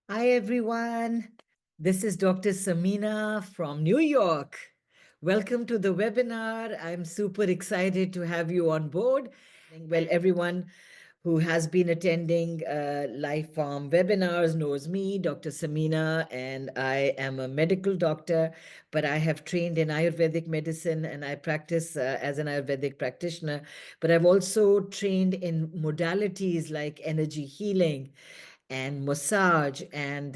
Hi, everyone. This is Dr. Samina from New York. Welcome to the webinar. I'm super excited to have you on board. Well, everyone who has been attending Life Farm webinars knows me, Dr. Samina, and I am a medical doctor, but I have trained in Ayurvedic medicine and I practice as an Ayurvedic practitioner. But I've also trained in modalities like energy healing and massage and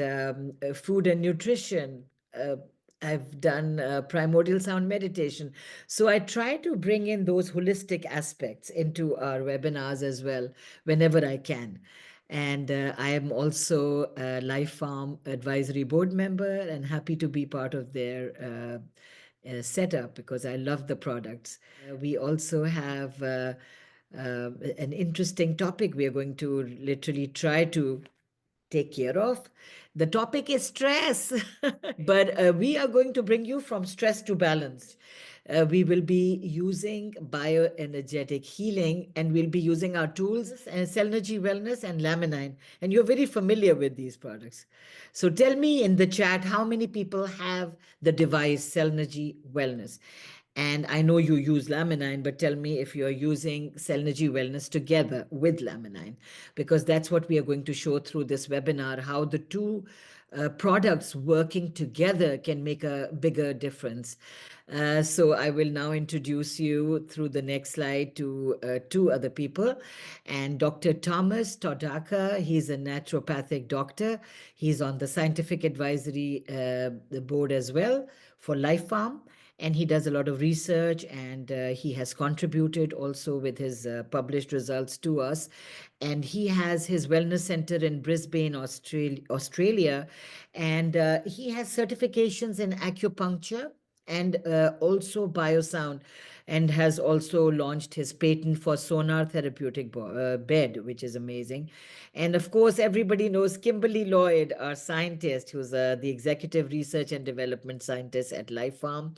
food and nutrition. Uh, I've done primordial sound meditation. So I try to bring in those holistic aspects into our webinars as well whenever I can. And I am also a Life Farm Advisory Board member and happy to be part of their setup because I love the products. We also have an interesting topic we are going to literally try to take care of. The topic is stress, but we are going to bring you from stress to balance. We will be using bioenergetic healing and we'll be using our tools and Cellnergy Wellness and Laminine. And you're very familiar with these products. So tell me in the chat how many people have the device Cellnergy Wellness. And I know you use Laminine, but tell me if you're using Cellnergy Wellness together with Laminine, because that's what we are going to show through this webinar, how the two products working together can make a bigger difference. So I will now introduce you through the next slide to two other people. And Dr. Thomas Todaka, he's a naturopathic doctor. He's on the scientific advisory the board as well for Life Farm, and he does a lot of research, and he has contributed also with his published results to us. And he has his wellness center in Brisbane, Australia, and he has certifications in acupuncture and also biosound, and has also launched his patent for sonar therapeutic bed, which is amazing. And of course, everybody knows Kimberly Lloyd, our scientist, who's the executive research and development scientist at Life Farm.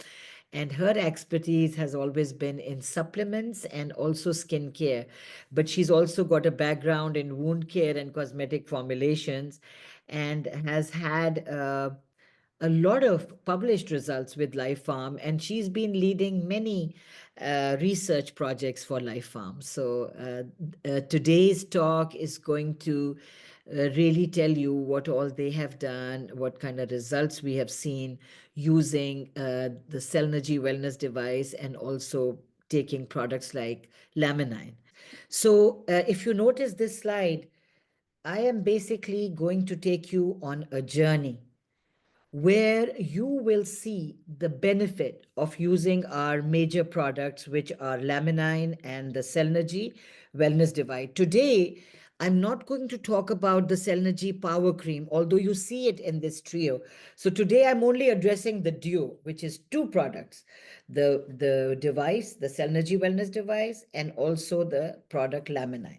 And her expertise has always been in supplements and also skincare. But she's also got a background in wound care and cosmetic formulations and has had a lot of published results with Life Farm, and she's been leading many research projects for Life Farm. So today's talk is going to really tell you what all they have done, what kind of results we have seen using the Cellnergy wellness device, and also taking products like Laminine. So if you notice this slide, I am basically going to take you on a journey where you will see the benefit of using our major products, which are Laminine and the Cellnergy Wellness Device. Today, I'm not going to talk about the Cellnergy Power Cream, although you see it in this trio. So today, I'm only addressing the duo, which is two products, the device, the Cellnergy Wellness Device, and also the product Laminine.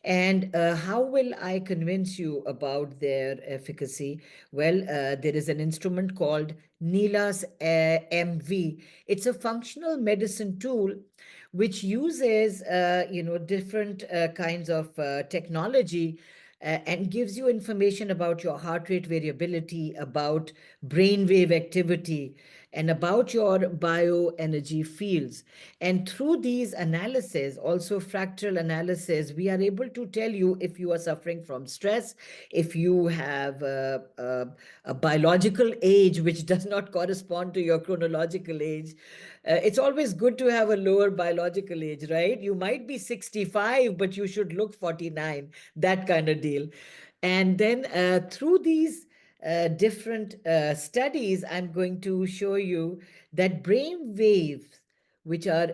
And how will I convince you about their efficacy? Well, there is an instrument called Neela's MV. It's a functional medicine tool which uses, different kinds of technology and gives you information about your heart rate variability, about brainwave activity, and about your bioenergy fields. And through these analysis, also fractal analysis, we are able to tell you if you are suffering from stress, if you have a biological age which does not correspond to your chronological age. It's always good to have a lower biological age, right? You might be 65, but you should look 49, that kind of deal. And then through these different studies, I'm going to show you that brain waves, which are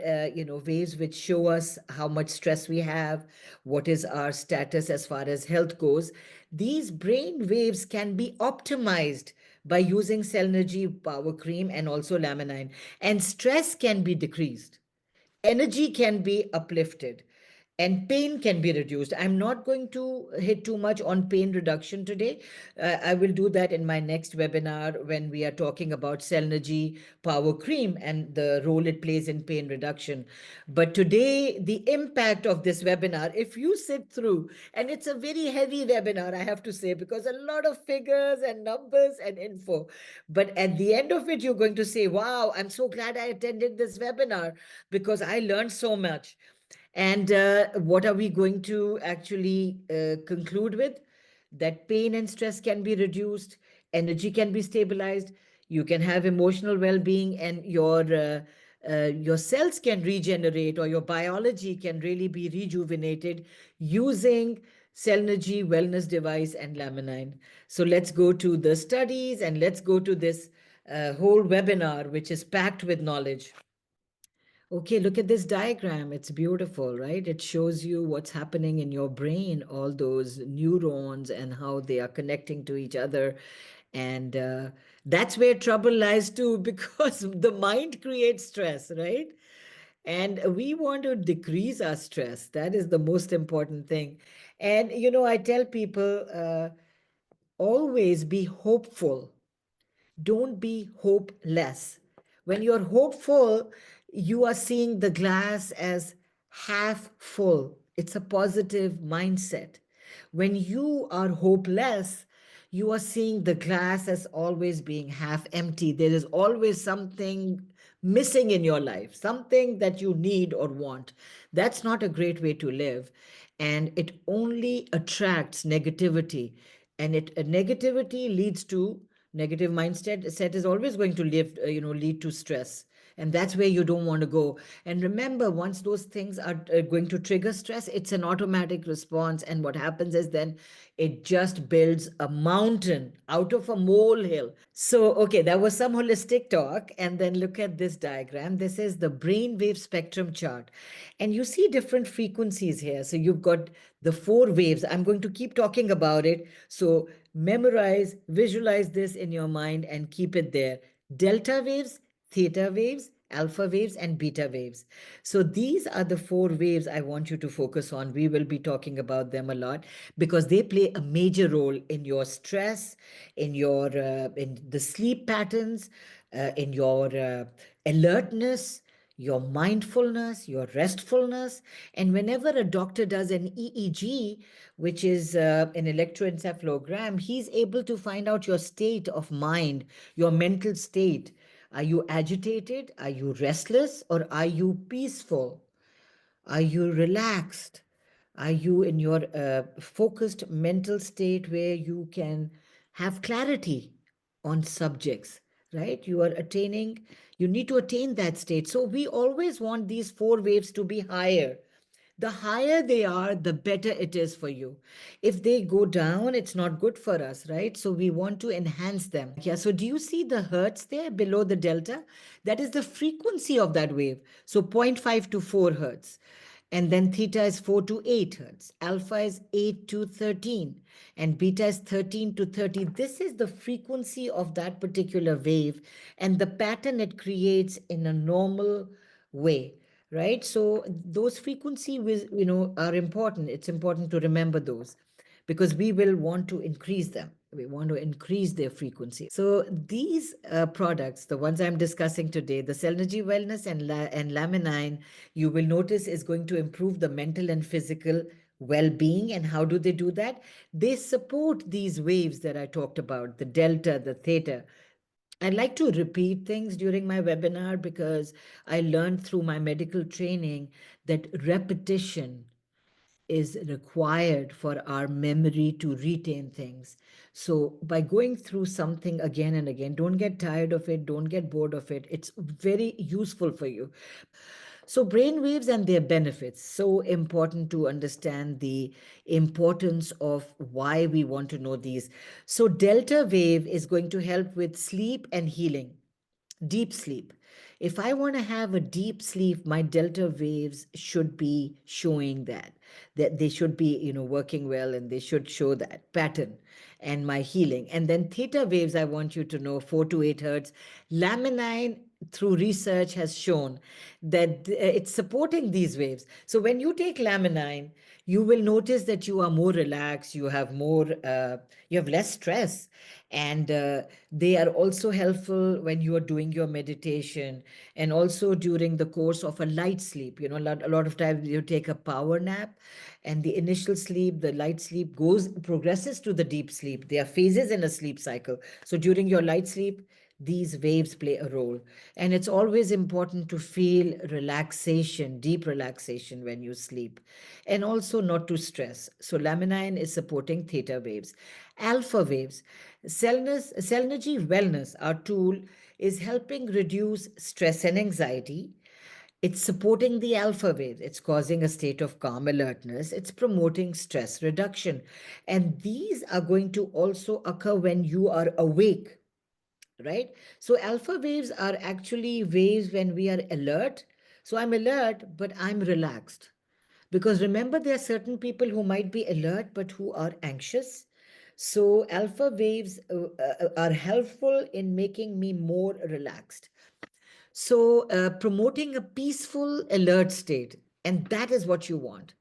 waves which show us how much stress we have, what is our status as far as health goes. These brain waves can be optimized by using Cellnergy Power Cream and also Laminine, and stress can be decreased, energy can be uplifted, and pain can be reduced. I'm not going to hit too much on pain reduction today. I will do that in my next webinar when we are talking about Cellnergy Power Cream and the role it plays in pain reduction. But today, the impact of this webinar, if you sit through, and it's a very heavy webinar, I have to say, because a lot of figures and numbers and info. But at the end of it, you're going to say, wow, I'm so glad I attended this webinar because I learned so much. And what are we going to actually conclude with? That pain and stress can be reduced, energy can be stabilized, you can have emotional well-being, and your cells can regenerate, or your biology can really be rejuvenated using Cellnergy wellness device and laminine. So let's go to the studies and let's go to this whole webinar, which is packed with knowledge. Okay, look at this diagram. It's beautiful, right? It shows you what's happening in your brain, all those neurons and how they are connecting to each other. And that's where trouble lies too, because the mind creates stress, right? And we want to decrease our stress. That is the most important thing. And, I tell people always be hopeful, don't be hopeless. When you're hopeful, you are seeing the glass as half full. It's a positive mindset. When you are hopeless, you are seeing the glass as always being half empty. There is always something missing in your life, something that you need or want. That's not a great way to live. And it only attracts negativity. And negativity leads to negative mindset set is always going to lead to stress, and that's where you don't want to go. And remember, once those things are going to trigger stress, it's an automatic response, and what happens is then it just builds a mountain out of a molehill. So, okay, that was some holistic talk. And then look at this diagram. This is the brainwave spectrum chart. And you see different frequencies here. So you've got the four waves. I'm going to keep talking about it. So memorize, visualize this in your mind and keep it there. Delta waves, theta waves, alpha waves, and beta waves. So these are the four waves I want you to focus on. We will be talking about them a lot because they play a major role in your stress, in the sleep patterns, in your alertness, your mindfulness, your restfulness. And whenever a doctor does an EEG, which is an electroencephalogram, he's able to find out your state of mind, your mental state. Are you agitated? Are you restless? Or are you peaceful? Are you relaxed? Are you in your focused mental state where you can have clarity on subjects, right? You need to attain that state. So we always want these four waves to be higher. The higher they are, the better it is for you. If they go down, it's not good for us, right? So we want to enhance them. Yeah, so do you see the hertz there below the delta? That is the frequency of that wave. So zero point 0.5 to 4 hertz. And then theta is 4 to 8 hertz. Alpha is 8 to 13. And beta is 13 to 30. This is the frequency of that particular wave and the pattern it creates in a normal way, right? So those frequencies, are important. It's important to remember those because we will want to increase them. We want to increase their frequency. So these products, the ones I'm discussing today, the Cellnergy Wellness and Laminine, you will notice is going to improve the mental and physical well-being. And how do they do that? They support these waves that I talked about, the delta, the theta. I like to repeat things during my webinar because I learned through my medical training that repetition is required for our memory to retain things. So, by going through something again and again, don't get tired of it, don't get bored of it. It's very useful for you. So, brain waves and their benefits. So important to understand the importance of why we want to know these. So, delta wave is going to help with sleep and healing, deep sleep. If I want to have a deep sleep, my delta waves should be showing that they should be, working well, and they should show that pattern and my healing. And then theta waves, I want you to know 4 to 8 hertz. Laminine through research has shown that it's supporting these waves. So when you take laminine, you will notice that you are more relaxed, you have less stress, and they are also helpful when you are doing your meditation, and also during the course of a light sleep. A lot of times you take a power nap, and the initial sleep, the light sleep, progresses to the deep sleep. There are phases in a sleep cycle. So during your light sleep, these waves play a role. And it's always important to feel relaxation, deep relaxation when you sleep, and also not to stress. So, laminine is supporting theta waves. Alpha waves. Cellnergy Wellness, our tool, is helping reduce stress and anxiety. It's supporting the alpha waves. It's causing a state of calm alertness. It's promoting stress reduction. And these are going to also occur when you are awake, right? So alpha waves are actually waves when we are alert. So I'm alert, but I'm relaxed. Because remember, there are certain people who might be alert but who are anxious. So alpha waves are helpful in making me more relaxed. So promoting a peaceful, alert state. And that is what you want.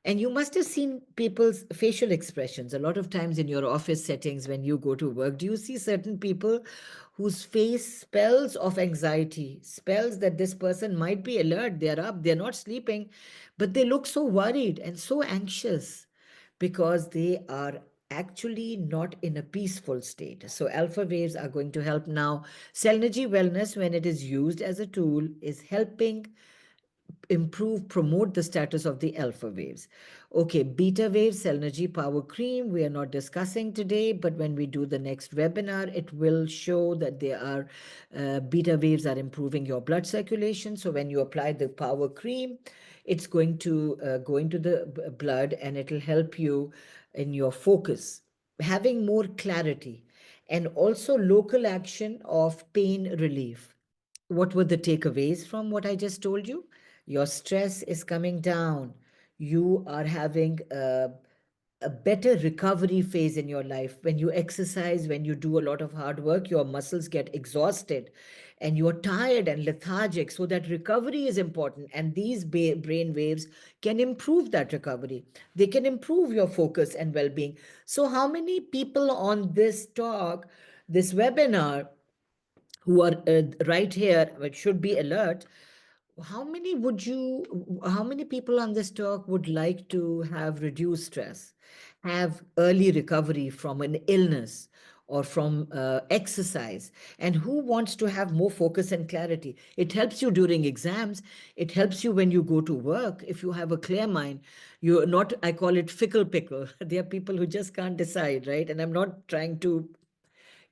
And you must have seen people's facial expressions. A lot of times in your office settings, when you go to work, do you see certain people whose face spells of anxiety, spells that this person might be alert, they're up, they're not sleeping, but they look so worried and so anxious because they are actually not in a peaceful state. So alpha waves are going to help now. Cellnergy Wellness, when it is used as a tool, is helping promote the status of the alpha waves. Okay, beta wave Cellnergy Power Cream, we are not discussing today, but when we do the next webinar, it will show that beta waves are improving your blood circulation. So when you apply the Power Cream, it's going to go into the blood, and it'll help you in your focus, having more clarity, and also local action of pain relief. What were the takeaways from what I just told you? Your stress is coming down. You are having a better recovery phase in your life. When you exercise, when you do a lot of hard work, your muscles get exhausted and you're tired and lethargic. So, that recovery is important. And these brain waves can improve that recovery. They can improve your focus and well being. So, how many people on this webinar, who are right here, but should be alert? How many people on this talk would like to have reduced stress, have early recovery from an illness or from exercise? And who wants to have more focus and clarity? It helps you during exams. It helps you when you go to work. If you have a clear mind, you're not, I call it fickle pickle. There are people who just can't decide, right? And I'm not trying to,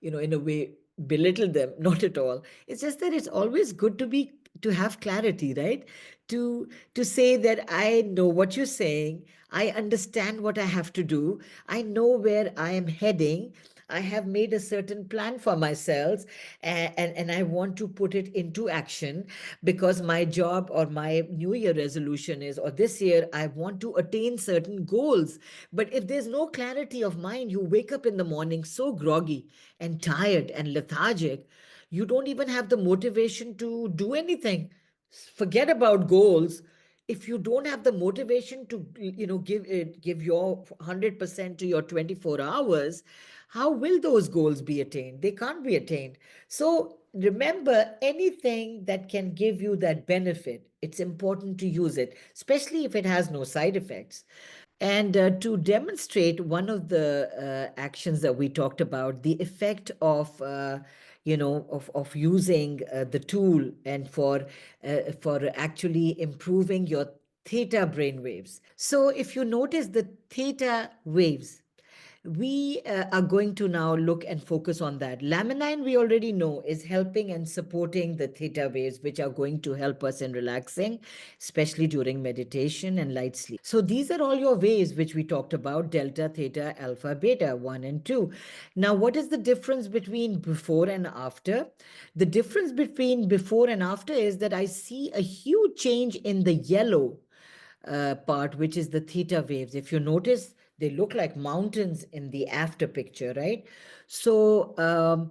in a way, belittle them. Not at all. It's just that it's always good to have clarity, right? To say that I know what you're saying, I understand what I have to do, I know where I am heading, I have made a certain plan for myself, and I want to put it into action, because my job or my new year resolution is, or this year, I want to attain certain goals. But if there's no clarity of mind, you wake up in the morning so groggy and tired and lethargic, you don't even have the motivation to do anything. Forget about goals. If you don't have the motivation to give your 100% to your 24 hours, how will those goals be attained? They can't be attained. So remember, anything that can give you that benefit, it's important to use it, especially if it has no side effects. And to demonstrate one of the actions that we talked about, the effect of using the tool, and for actually improving your theta brain waves. So if you notice the theta waves, we are going to now look and focus on that. Laminine, we already know, is helping and supporting the theta waves, which are going to help us in relaxing, especially during meditation and light sleep. So these are all your waves which we talked about: delta, theta, alpha, beta, 1 and 2. Now, what is the difference between before and after? The difference between before and after is that I see a huge change in the yellow part, which is the theta waves. If you notice, they look like mountains in the after picture, right? So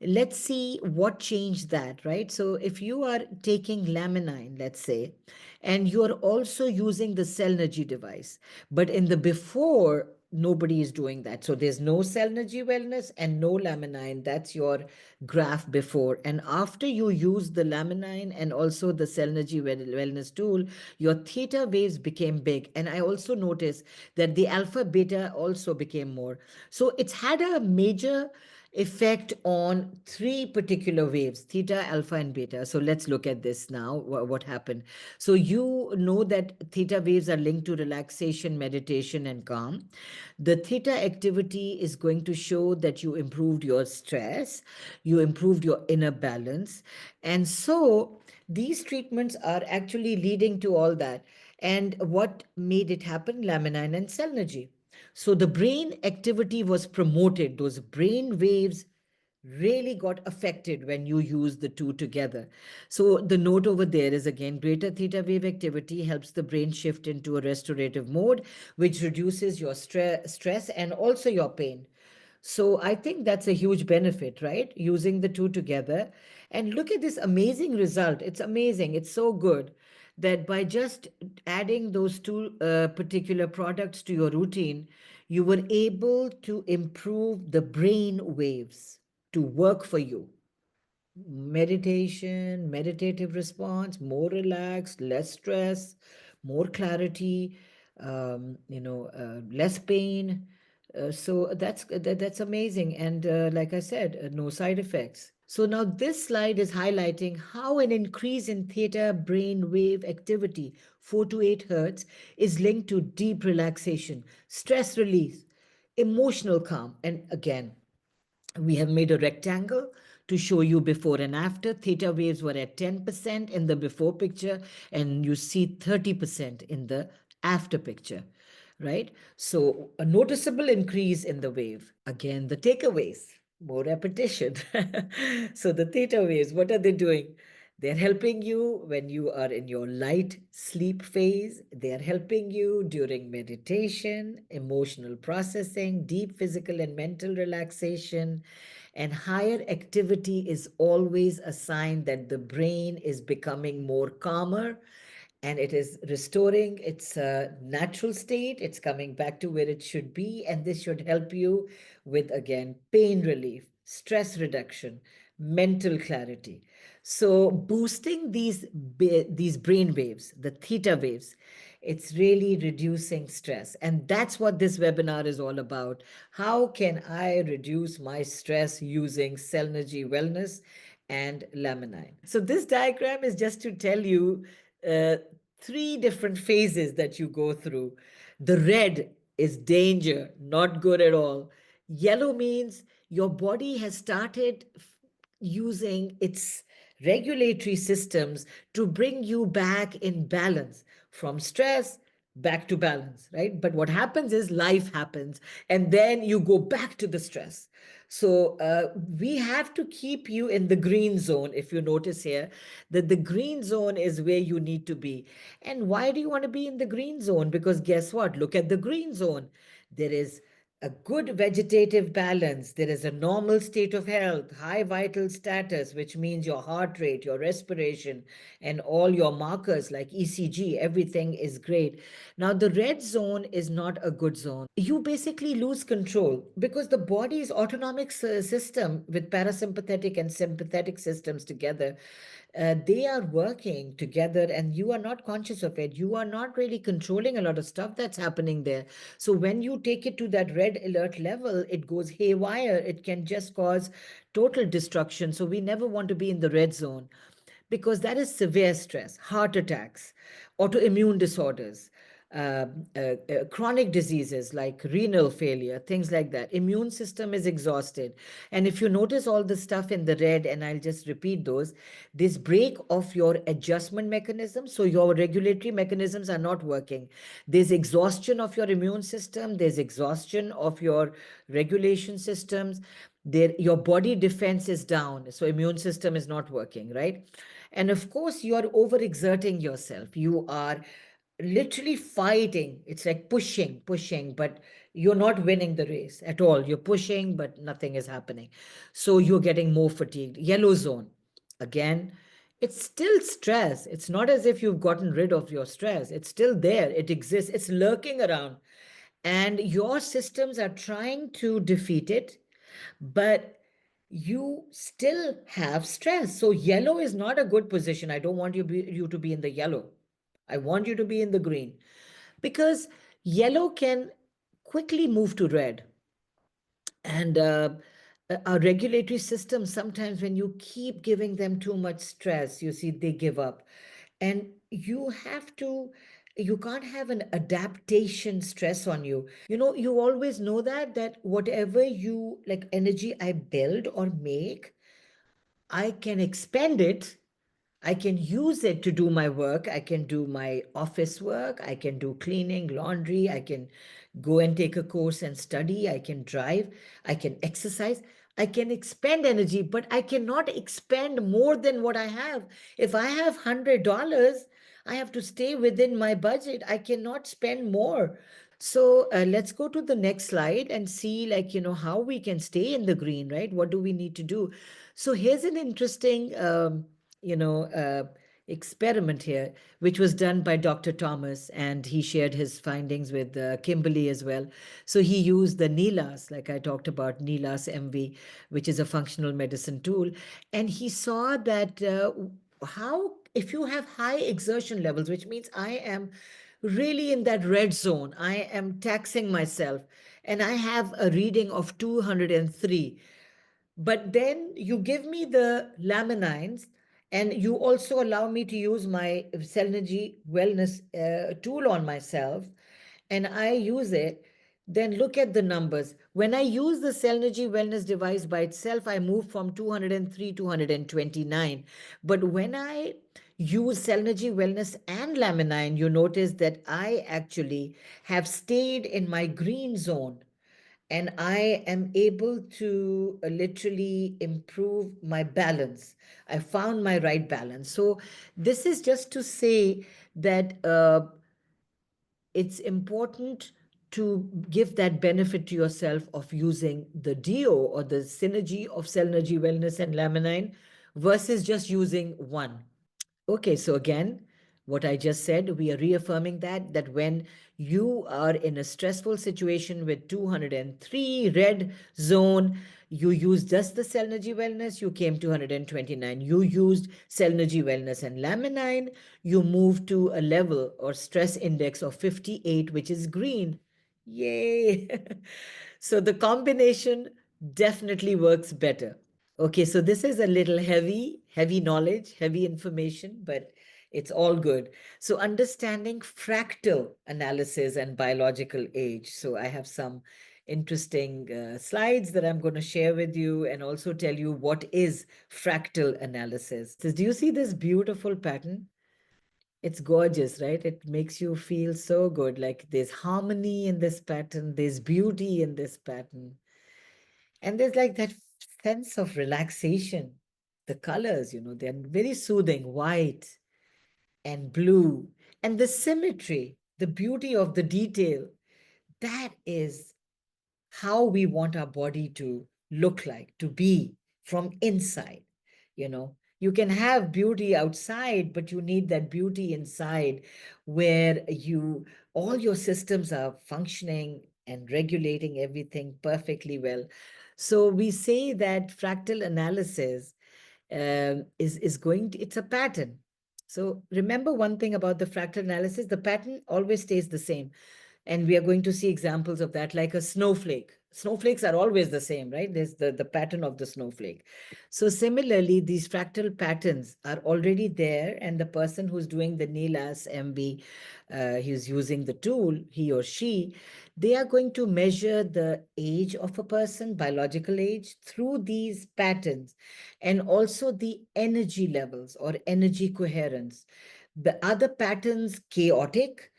Let's see what changed that, right? So if you are taking laminine, let's say, and you are also using the Cellnergy device, but in the before, nobody is doing that. So there's no Cellnergy wellness and no laminine. That's your graph before. And after you use the laminine and also the Cellnergy wellness tool, your theta waves became big. And I also noticed that the alpha beta also became more. So it's had a major effect on three particular waves, theta, alpha, and beta. So let's look at this now, what happened. So you know that theta waves are linked to relaxation, meditation, and calm. The theta activity is going to show that you improved your stress, you improved your inner balance. And so these treatments are actually leading to all that. And what made it happen? Laminine and Cellnergy. So the brain activity was promoted. Those brain waves really got affected when you use the two together. So the note over there is again greater theta wave activity helps the brain shift into a restorative mode, which reduces your stress and also your pain. So I think that's a huge benefit, right? Using the two together. And look at this amazing result. It's amazing. It's so good that by just adding those two particular products to your routine, you were able to improve the brain waves to work for you. Meditation, meditative response, more relaxed, less stress, more clarity, less pain. So that's amazing. And like I said, no side effects. So now this slide is highlighting how an increase in theta brain wave activity, 4 to 8 hertz, is linked to deep relaxation, stress release, emotional calm, and again, we have made a rectangle to show you before and after. Theta waves were at 10% in the before picture, and you see 30% in the after picture, right? So a noticeable increase in the wave. Again, the takeaways, more repetition. So the theta waves, what are they doing? They're helping you when you are in your light sleep phase. They're helping you during meditation, emotional processing, deep physical and mental relaxation. And higher activity is always a sign that the brain is becoming more calmer and it is restoring its natural state. It's coming back to where it should be. And this should help you with, again, pain relief, stress reduction, mental clarity. So boosting these brain waves, the theta waves, it's really reducing stress. And that's what this webinar is all about. How can I reduce my stress using Cellnergy Wellness and Laminine? So this diagram is just to tell you uh, three different phases that you go through. The red is danger, not good at all. Yellow means your body has started using its regulatory systems to bring you back in balance from stress back to balance, right? But what happens is life happens and then you go back to the stress. So we have to keep you in the green zone. If you notice here, that the green zone is where you need to be. And why do you want to be in the green zone? Because guess what? Look at the green zone. There is a good vegetative balance. There is a normal state of health, high vital status, which means your heart rate, your respiration, and all your markers like ECG, everything is great. Now, the red zone is not a good zone. You basically lose control because the body's autonomic system with parasympathetic and sympathetic systems together, they are working together and you are not conscious of it. You are not really controlling a lot of stuff that's happening there. So when you take it to that red alert level, it goes haywire. It can just cause total destruction. So we never want to be in the red zone because that is severe stress, heart attacks, autoimmune disorders, chronic diseases like renal failure, things like that. Immune system is exhausted. And if you notice all the stuff in the red, and I'll just repeat those, this break of your adjustment mechanism. So your regulatory mechanisms are not working. There's exhaustion of your immune system. There's exhaustion of your regulation systems. Your body defense is down. So immune system is not working, right? And of course, you are overexerting yourself. You are literally fighting. It's like pushing, but you're not winning the race at all. You're pushing, but nothing is happening. So you're getting more fatigued. Yellow zone, again, it's still stress. It's not as if you've gotten rid of your stress. It's still there. It exists. It's lurking around. And your systems are trying to defeat it, but you still have stress. So yellow is not a good position. I don't want you to be in the yellow. I want you to be in the green, because yellow can quickly move to red. And our regulatory system, sometimes when you keep giving them too much stress, you see, they give up. And you can't have an adaptation stress on you. You always know that whatever you like energy I build or make, I can expend it. I can use it to do my work. I can do my office work. I can do cleaning, laundry. I can go and take a course and study. I can drive. I can exercise. I can expend energy, but I cannot expend more than what I have. If I have $100, I have to stay within my budget. I cannot spend more. So let's go to the next slide and see, how we can stay in the green, right? What do we need to do? So here's an interesting you know, uh, experiment here, which was done by Dr. Thomas, and he shared his findings with Kimberly as well. So he used the NILAS, like I talked about, NILAS MV, which is a functional medicine tool, and he saw that how if you have high exertion levels, which means I am really in that red zone, I am taxing myself, and I have a reading of 203, but then you give me the laminines, and you also allow me to use my Cellnergy wellness tool on myself, and I use it. Then look at the numbers. When I use the Cellnergy wellness device by itself, I move from 203 to 129. But when I use Cellnergy wellness and laminine, you notice that I actually have stayed in my green zone, and I am able to literally improve my balance. I found my right balance. So, this is just to say that it's important to give that benefit to yourself of using the DO or the synergy of Cellnergy Wellness and Laminine versus just using one. Okay, so again, what I just said, we are reaffirming that when you are in a stressful situation with 203 red zone, you use just the Cellnergy Wellness, you came to 129. You used Cellnergy Wellness and Laminine, you moved to a level or stress index of 58, which is green. Yay! So the combination definitely works better. Okay, so this is a little heavy knowledge, heavy information, but it's all good. So understanding fractal analysis and biological age. So I have some interesting slides that I'm going to share with you, and also tell you what is fractal analysis. So do you see this beautiful pattern? It's gorgeous, right? It makes you feel so good. Like there's harmony in this pattern, there's beauty in this pattern. And there's like that sense of relaxation. The colors, they're very soothing, white and blue. And the symmetry, the beauty of the detail, that is how we want our body to look like, to be from inside. You can have beauty outside, but you need that beauty inside, where all your systems are functioning and regulating everything perfectly well. So we say that fractal analysis is going to, it's a pattern. So remember one thing about the fractal analysis: the pattern always stays the same. And we are going to see examples of that, like a snowflake. Snowflakes are always the same, right? There's the pattern of the snowflake. So similarly, these fractal patterns are already there, and the person who's doing the NILAS MB, who's using the tool, he or she, they are going to measure the age of a person, biological age, through these patterns, and also the energy levels or energy coherence. The other patterns chaotic,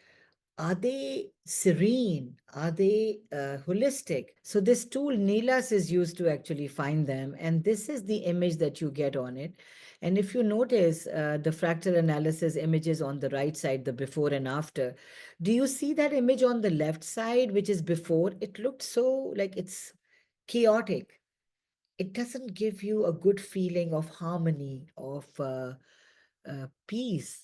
Are they serene? Are they holistic? So this tool Neelas is used to actually find them, and this is the image that you get on it. And if you notice the fractal analysis images on the right side, the before and after, do you see that image on the left side, which is before? It looked so like it's chaotic. It doesn't give you a good feeling of harmony, of peace.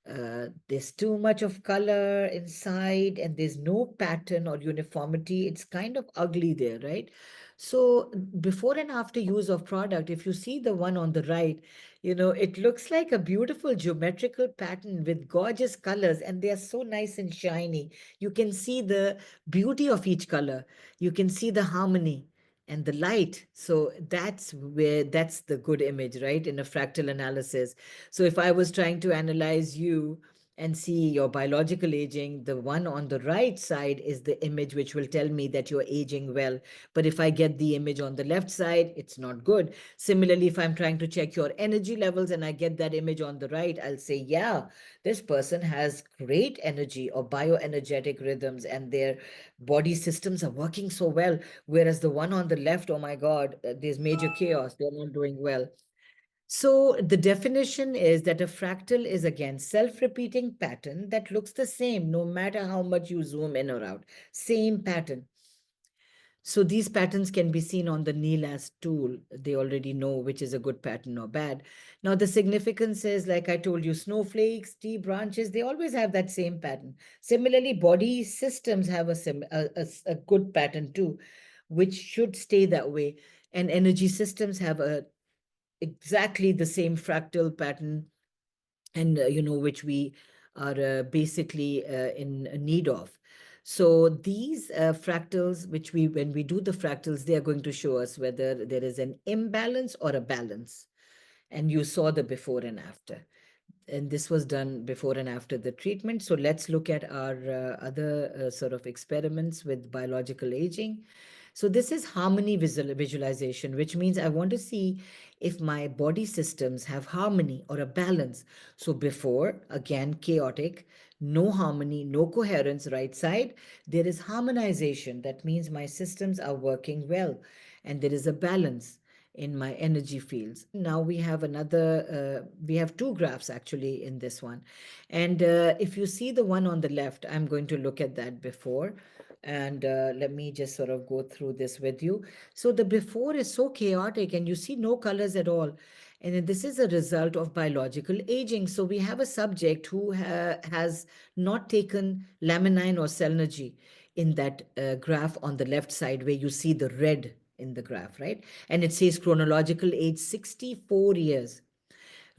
There's too much of color inside, and there's no pattern or uniformity. It's kind of ugly there, right? So, before and after use of product, if you see the one on the right, it looks like a beautiful geometrical pattern with gorgeous colors, and they are so nice and shiny. You can see the beauty of each color, you can see the harmony and the light. So that's the good image, right? In a fractal analysis. So if I was trying to analyze you and see your biological aging, the one on the right side is the image which will tell me that you're aging well. But if I get the image on the left side, it's not good. Similarly, if I'm trying to check your energy levels and I get that image on the right, I'll say, yeah, this person has great energy or bioenergetic rhythms, and their body systems are working so well. Whereas the one on the left, oh my God, there's major chaos. They're not doing well. So the definition is that a fractal is again self-repeating pattern that looks the same no matter how much you zoom in or out. Same pattern. So these patterns can be seen on the NEALAS tool. They already know which is a good pattern or bad. Now the significance is, like I told you, snowflakes, tree branches, they always have that same pattern. Similarly, body systems have a good pattern too, which should stay that way. And energy systems have exactly the same fractal pattern, and which we are basically in need of. So these fractals, which when we do the fractals, they are going to show us whether there is an imbalance or a balance. And you saw the before and after, and this was done before and after the treatment. So let's look at our other sort of experiments with biological aging. So this is harmony visualization, which means I want to see if my body systems have harmony or a balance. So before, again, chaotic, no harmony, no coherence, right side, there is harmonization. That means my systems are working well and there is a balance in my energy fields. Now we have two graphs actually in this one. And if you see the one on the left, I'm going to look at that before. And let me just sort of go through this with you. So the before is so chaotic and you see no colors at all. And then this is a result of biological aging. So we have a subject who has not taken laminine or Cellnergy in that graph on the left side where you see the red in the graph, right? And it says chronological age 64 years,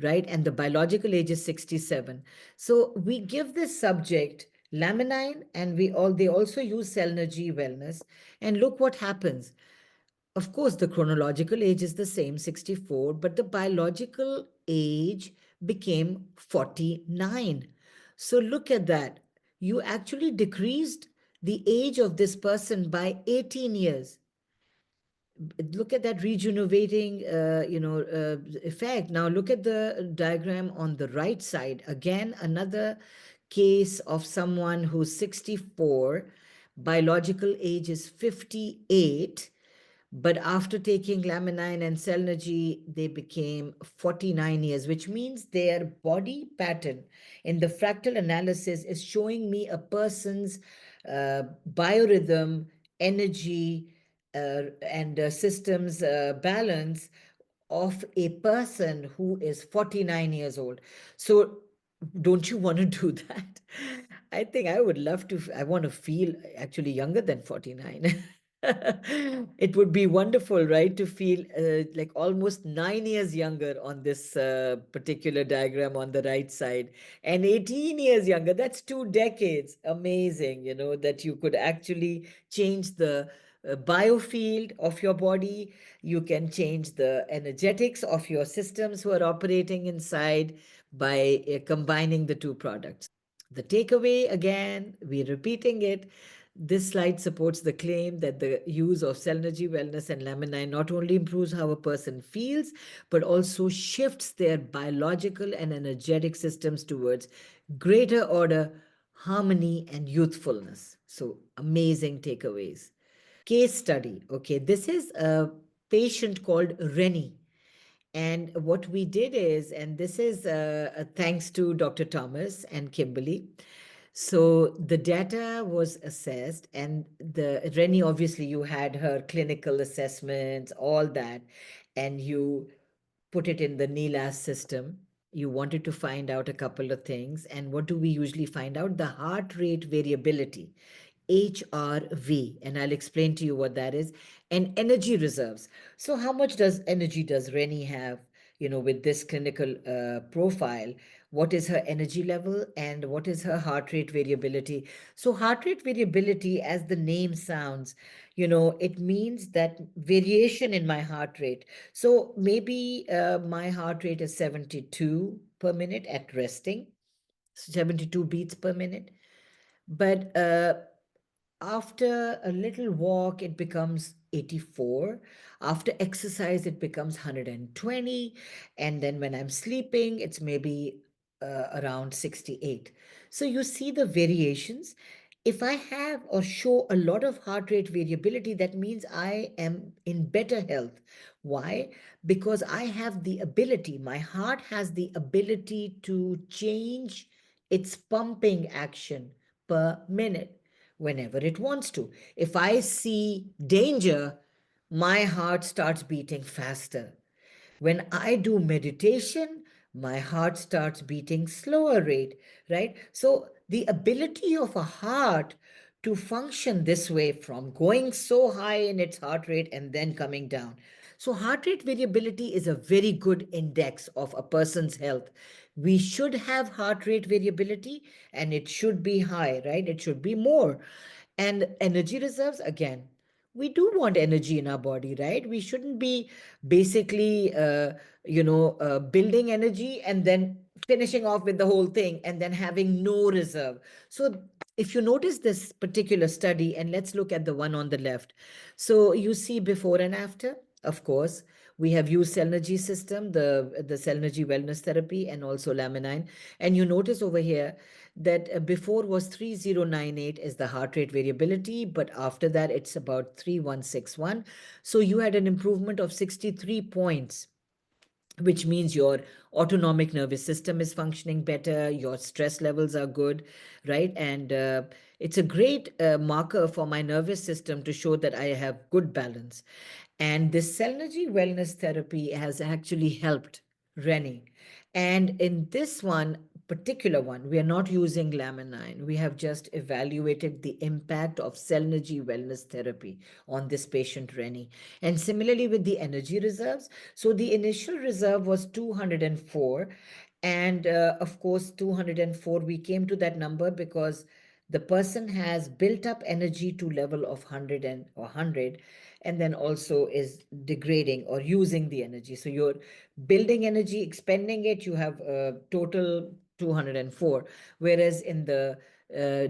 right? And the biological age is 67. So we give this subject laminine, and they also use Cellnergy wellness. And look what happens. Of course, the chronological age is the same, 64, but the biological age became 49. So look at that. You actually decreased the age of this person by 18 years. Look at that regenerating effect. Now look at the diagram on the right side. Again, another case of someone who's 64, biological age is 58, but after taking laminine and Cellnergy, they became 49 years, which means their body pattern in the fractal analysis is showing me a person's biorhythm, energy, and systems balance of a person who is 49 years old. So don't you want to do that? I think I would love to. I want to feel actually younger than 49. It would be wonderful, right, to feel like almost 9 years younger on this particular diagram on the right side, and 18 years younger. That's 2 decades. Amazing, that you could actually change the biofield of your body. You can change the energetics of your systems who are operating inside by combining the two products. The takeaway, again, we're repeating it. This slide supports the claim that the use of Cellnergy Wellness and Laminine not only improves how a person feels, but also shifts their biological and energetic systems towards greater order, harmony, and youthfulness. So, amazing takeaways. Case study. Okay, this is a patient called Rennie. And what we did is, and this is thanks to Dr. Thomas and Kimberly. So the data was assessed, and the Rennie, obviously, you had her clinical assessments, all that, and you put it in the NELAS system. You wanted to find out a couple of things. And what do we usually find out? The heart rate variability. HRV, and I'll explain to you what that is, and energy reserves. So, how much does energy does Rennie have? With this clinical profile, what is her energy level and what is her heart rate variability? So, heart rate variability, as the name sounds, it means that variation in my heart rate. So, maybe my heart rate is 72 per minute at resting, 72 beats per minute. But after a little walk, it becomes 84. After exercise, it becomes 120. And then when I'm sleeping, it's maybe around 68. So you see the variations. If I have or show a lot of heart rate variability, that means I am in better health. Why? Because I have the ability, my heart has the ability to change its pumping action per minute whenever it wants to. If I see danger, my heart starts beating faster. When I do meditation, my heart starts beating slower rate, right? So the ability of a heart to function this way, from going so high in its heart rate and then coming down. So heart rate variability is a very good index of a person's health. We should have heart rate variability, and it should be high, right? It should be more. And energy reserves, again, we do want energy in our body, right? We shouldn't be basically, building energy and then finishing off with the whole thing and then having no reserve. So, if you notice this particular study, and let's look at the one on the left. So, you see before and after, of course. We have used Cellnergy system, the Cellnergy wellness therapy, and also Laminine. And you notice over here that before was 3098 is the heart rate variability, but after that it's about 3161. So you had an improvement of 63 points, which means your autonomic nervous system is functioning better, your stress levels are good, right? And it's a great marker for my nervous system to show that I have good balance. And this Cellnergy wellness therapy has actually helped Rennie. And in this one, particular one, we are not using laminine. We have just evaluated the impact of Cellnergy wellness therapy on this patient, Rennie. And similarly with the energy reserves, so the initial reserve was 204. And of course, 204, we came to that number because the person has built up energy to level of 100 or 100, and then also is degrading or using the energy. So you're building energy, expending it, you have a total 204. Whereas in the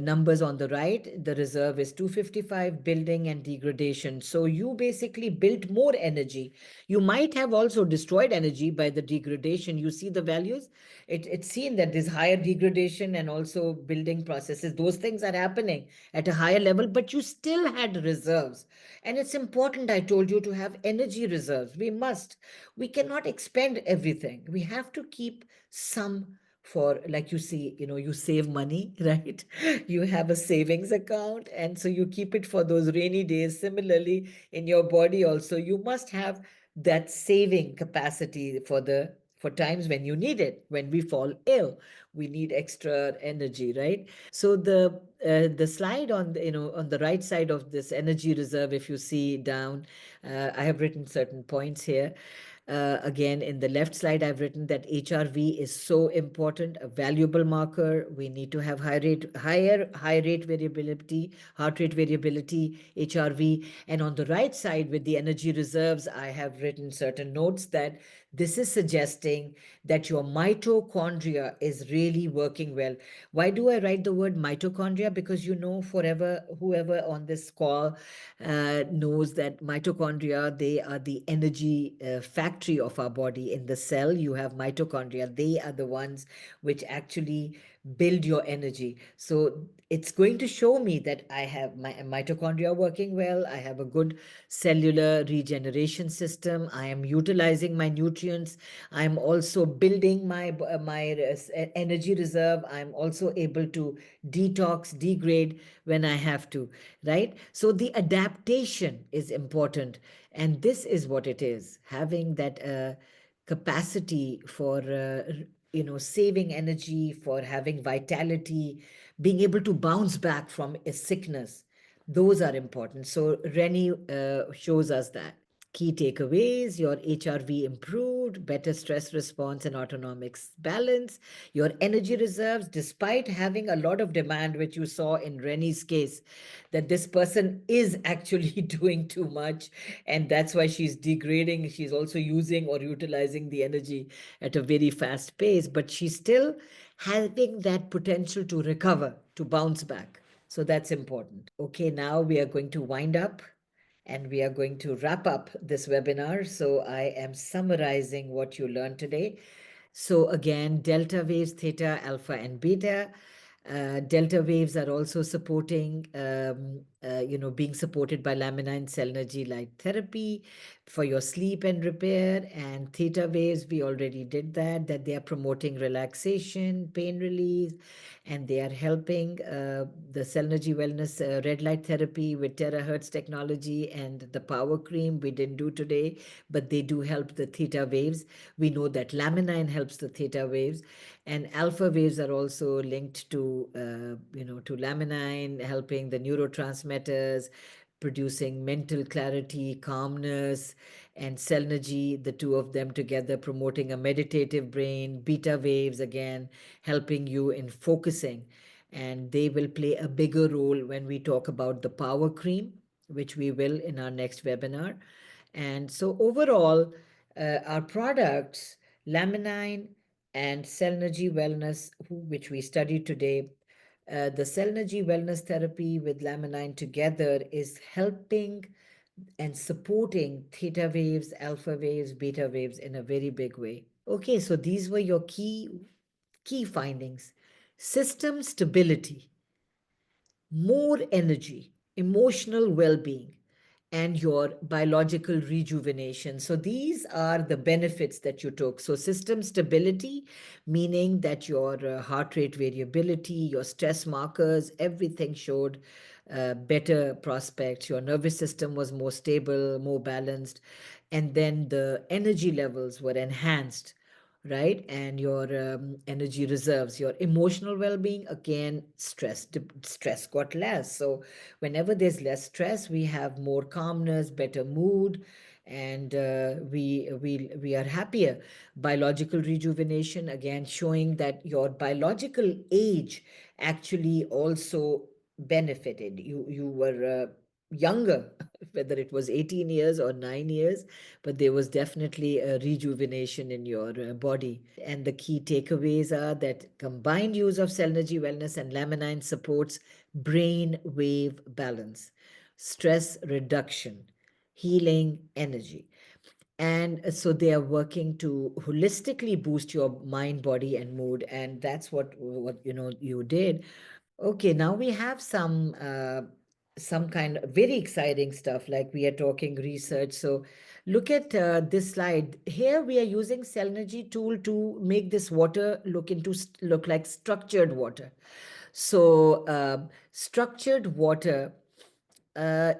numbers on the right, the reserve is 255, building and degradation. So you basically built more energy. You might have also destroyed energy by the degradation. You see the values? It's seen that there's higher degradation and also building processes. Those things are happening at a higher level, but you still had reserves. And it's important, I told you, to have energy reserves. We must. We cannot expend everything. We have to keep some for, like you see, you save money, right? You have a savings account, and so you keep it for those rainy days. Similarly, in your body also, you must have that saving capacity for times when you need it. When we fall ill, we need extra energy, right? So the slide on on the right side of this energy reserve, if you see down, I have written certain points here. Again, in the left slide, I've written that HRV is so important, a valuable marker. We need to have higher high rate variability, heart rate variability, HRV. And on the right side, with the energy reserves, I have written certain notes that this is suggesting that your mitochondria is really working well. Why do I write the word mitochondria? Because forever, whoever on this call knows that mitochondria, they are the energy factory of our body. In the cell, you have mitochondria. They are the ones which actually build your energy. So it's going to show me that I have my mitochondria working well, I have a good cellular regeneration system, I am utilizing my nutrients, I'm also building my energy reserve, I'm also able to detox, degrade when I have to, right? So the adaptation is important, and this is what it is, having that capacity for saving energy, for having vitality, being able to bounce back from a sickness. Those are important. So Rennie shows us that. Key takeaways: your HRV improved, better stress response and autonomic balance, your energy reserves, despite having a lot of demand, which you saw in Rennie's case, that this person is actually doing too much, and that's why she's degrading. She's also using or utilizing the energy at a very fast pace, but she's still having that potential to recover, to bounce back. So that's important. Okay, now we are going to wind up and we are going to wrap up this webinar. So I am summarizing what you learned today. So again, delta waves, theta, alpha, and beta. Delta waves are also supporting, being supported by laminine Cellnergy light therapy for your sleep and repair. And theta waves, we already did that they are promoting relaxation, pain relief, and they are helping the Cellnergy Wellness red light therapy with terahertz technology and the power cream we didn't do today, but they do help the theta waves. We know that laminine helps the theta waves, and alpha waves are also linked to, to laminine, helping the neurotransmitters, producing mental clarity, calmness, and Cellnergy, the two of them together promoting a meditative brain. Beta waves, again, helping you in focusing. And they will play a bigger role when we talk about the power cream, which we will in our next webinar. And so overall, our products, Laminine and Cellnergy Wellness, which we studied today, the Cellnergy Wellness Therapy with Laminine together is helping and supporting theta waves, alpha waves, beta waves in a very big way. Okay, so these were your key findings. System stability, more energy, emotional well being, and your biological rejuvenation. So, these are the benefits that you took. So, system stability, meaning that your heart rate variability, your stress markers, everything showed better prospects. Your nervous system was more stable, more balanced, and then the energy levels were enhanced, right? And your energy reserves, your emotional well-being, again, stress got less. So whenever there's less stress, we have more calmness, better mood, and we are happier. Biological rejuvenation, again, showing that your biological age actually also benefited. You were younger, whether it was 18 years or 9 years, but there was definitely a rejuvenation in your body. And the key takeaways are that combined use of Cellnergy Wellness and Laminine supports brain wave balance, stress reduction, healing, energy. And so they are working to holistically boost your mind, body, and mood. And that's what you did. Okay, now we have some kind of very exciting stuff, like we are talking research. So look at this slide. Here we are using Cellnergy tool to make this water look like structured water. So structured water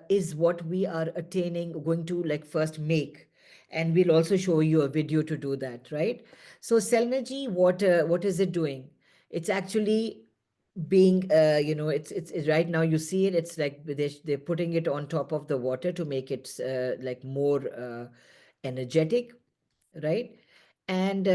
is what we are going to like first make. And we'll also show you a video to do that, right? So Cellnergy water, what is it doing? It's actually being it's right now you see it, it's like they're putting it on top of the water to make it like more energetic, right? And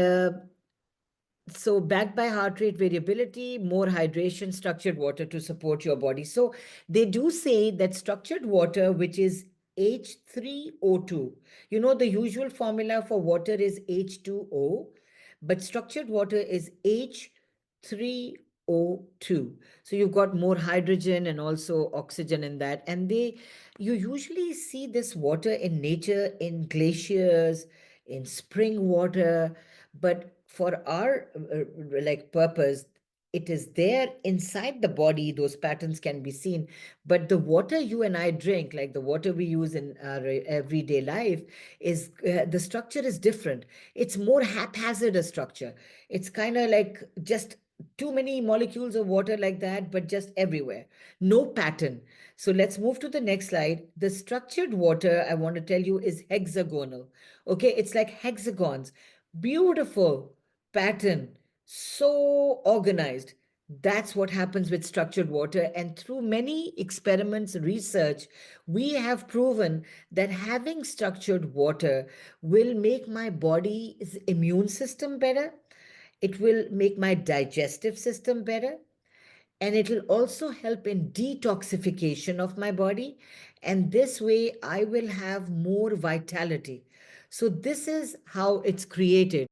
so backed by heart rate variability, more hydration, structured water to support your body. So they do say that structured water, which is H3O2, the usual formula for water is H2O, but structured water is H3O2. So you've got more hydrogen and also oxygen in that. And you usually see this water in nature, in glaciers, in spring water, but for our like purpose, it is there inside the body, those patterns can be seen. But the water you and I drink, like the water we use in our everyday life, is the structure is different. It's more haphazard a structure. It's kind of like just too many molecules of water like that, but just everywhere. No pattern. So let's move to the next slide. The structured water, I want to tell you, is hexagonal. Okay, it's like hexagons. Beautiful pattern, so organized. That's what happens with structured water. And through many experiments, research, we have proven that having structured water will make my body's immune system better. It will make my digestive system better. And it will also help in detoxification of my body. And this way, I will have more vitality. So, this is how it's created.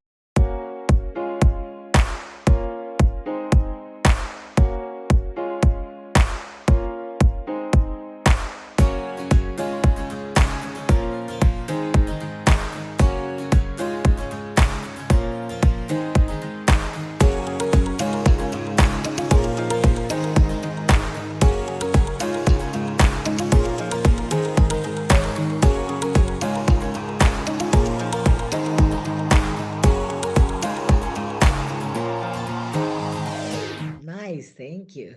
Nice, thank you.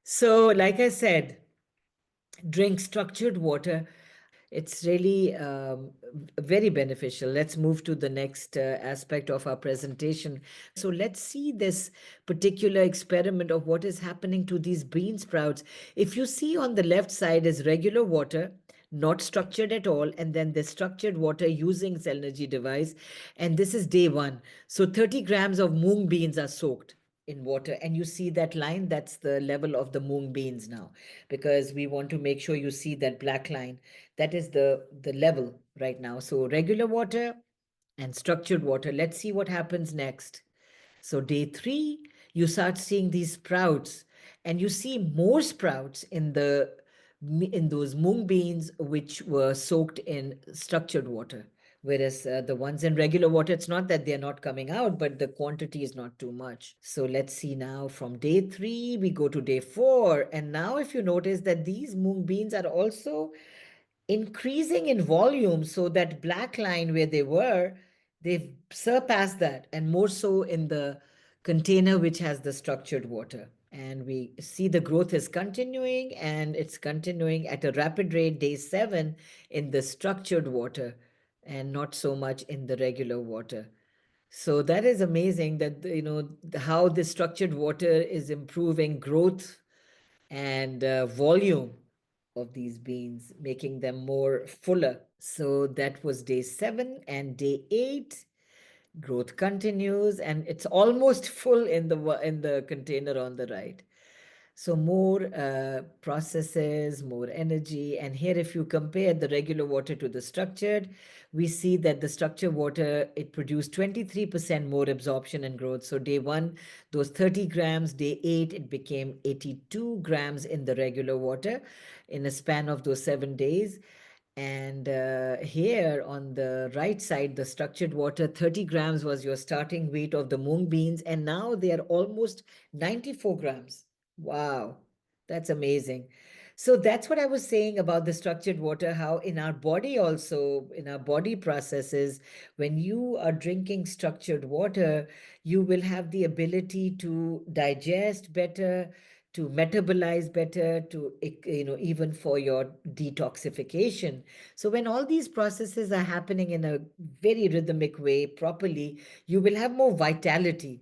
So, like I said, drink structured water. It's really very beneficial. Let's move to the next aspect of our presentation. So let's see this particular experiment of what is happening to these bean sprouts. If you see on the left side is regular water, not structured at all, and then the structured water using Cellnergy device, and this is day one. So 30 grams of mung beans are soaked in water, and you see that line, that's the level of the mung beans now, because we want to make sure you see that black line. That is the level right now. So regular water and structured water. Let's see what happens next. So day three, you start seeing these sprouts, and you see more sprouts in the in those mung beans which were soaked in structured water. Whereas the ones in regular water, it's not that they're not coming out, but the quantity is not too much. So let's see now from day three, we go to day four. And now, if you notice that these mung beans are also increasing in volume, so that black line where they were, they've surpassed that, and more so in the container which has the structured water. And we see the growth is continuing, and it's continuing at a rapid rate day seven in the structured water and not so much in the regular water. So that is amazing that, how the structured water is improving growth and volume of these beans, making them more fuller. So that was day seven, and day eight, growth continues, and it's almost full in the container on the right. So more processes, more energy. And here, if you compare the regular water to the structured, we see that the structured water, it produced 23% more absorption and growth. So day one, those 30 grams, day eight, it became 82 grams in the regular water in a span of those 7 days. And here on the right side, the structured water, 30 grams was your starting weight of the mung beans, and now they are almost 94 grams. Wow, that's amazing. So that's what I was saying about the structured water, how in our body also, in our body processes, when you are drinking structured water, you will have the ability to digest better, to metabolize better, to, even for your detoxification. So when all these processes are happening in a very rhythmic way, properly, you will have more vitality.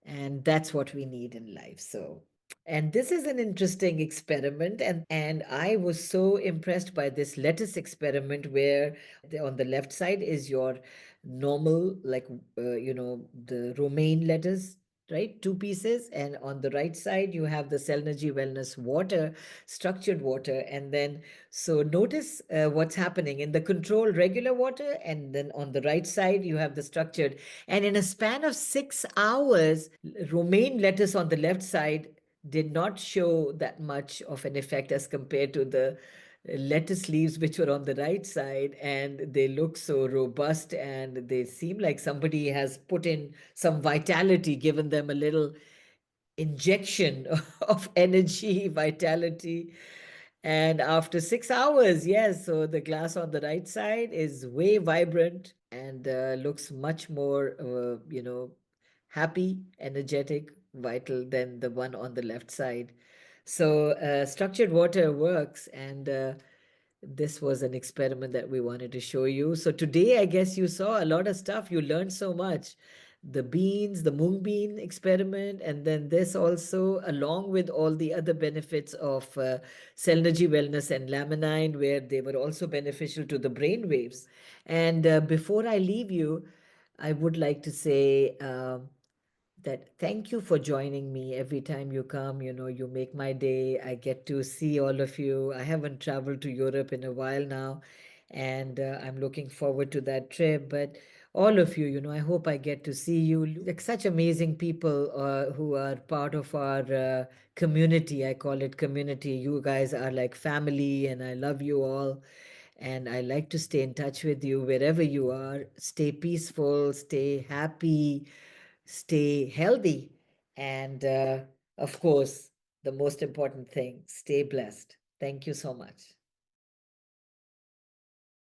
And that's what we need in life. So, and this is an interesting experiment. And I was so impressed by this lettuce experiment where on the left side is your normal, like, the romaine lettuce, right? Two pieces. And on the right side, you have the Cellnergy Wellness water, structured water. And then, so notice what's happening in the control regular water. And then on the right side, you have the structured. And in a span of 6 hours, romaine lettuce on the left side did not show that much of an effect as compared to the lettuce leaves which were on the right side, and they look so robust, and they seem like somebody has put in some vitality, given them a little injection of energy, vitality. And after 6 hours, yes, so the glass on the right side is way vibrant and looks much more, happy, energetic, vital than the one on the left side. So structured water works, and this was an experiment that we wanted to show you. So today, I guess you saw a lot of stuff. You learned so much. The beans, the mung bean experiment, and then this also, along with all the other benefits of Cellnergy Wellness and Laminine, where they were also beneficial to the brain waves. And before I leave you, I would like to say, that thank you for joining me every time you come. You make my day. I get to see all of you. I haven't traveled to Europe in a while now, and I'm looking forward to that trip. But all of you, I hope I get to see you. Like such amazing people who are part of our community. I call it community. You guys are like family, and I love you all. And I like to stay in touch with you wherever you are. Stay peaceful, stay happy, stay healthy, and of course, the most important thing, stay blessed. Thank you so much.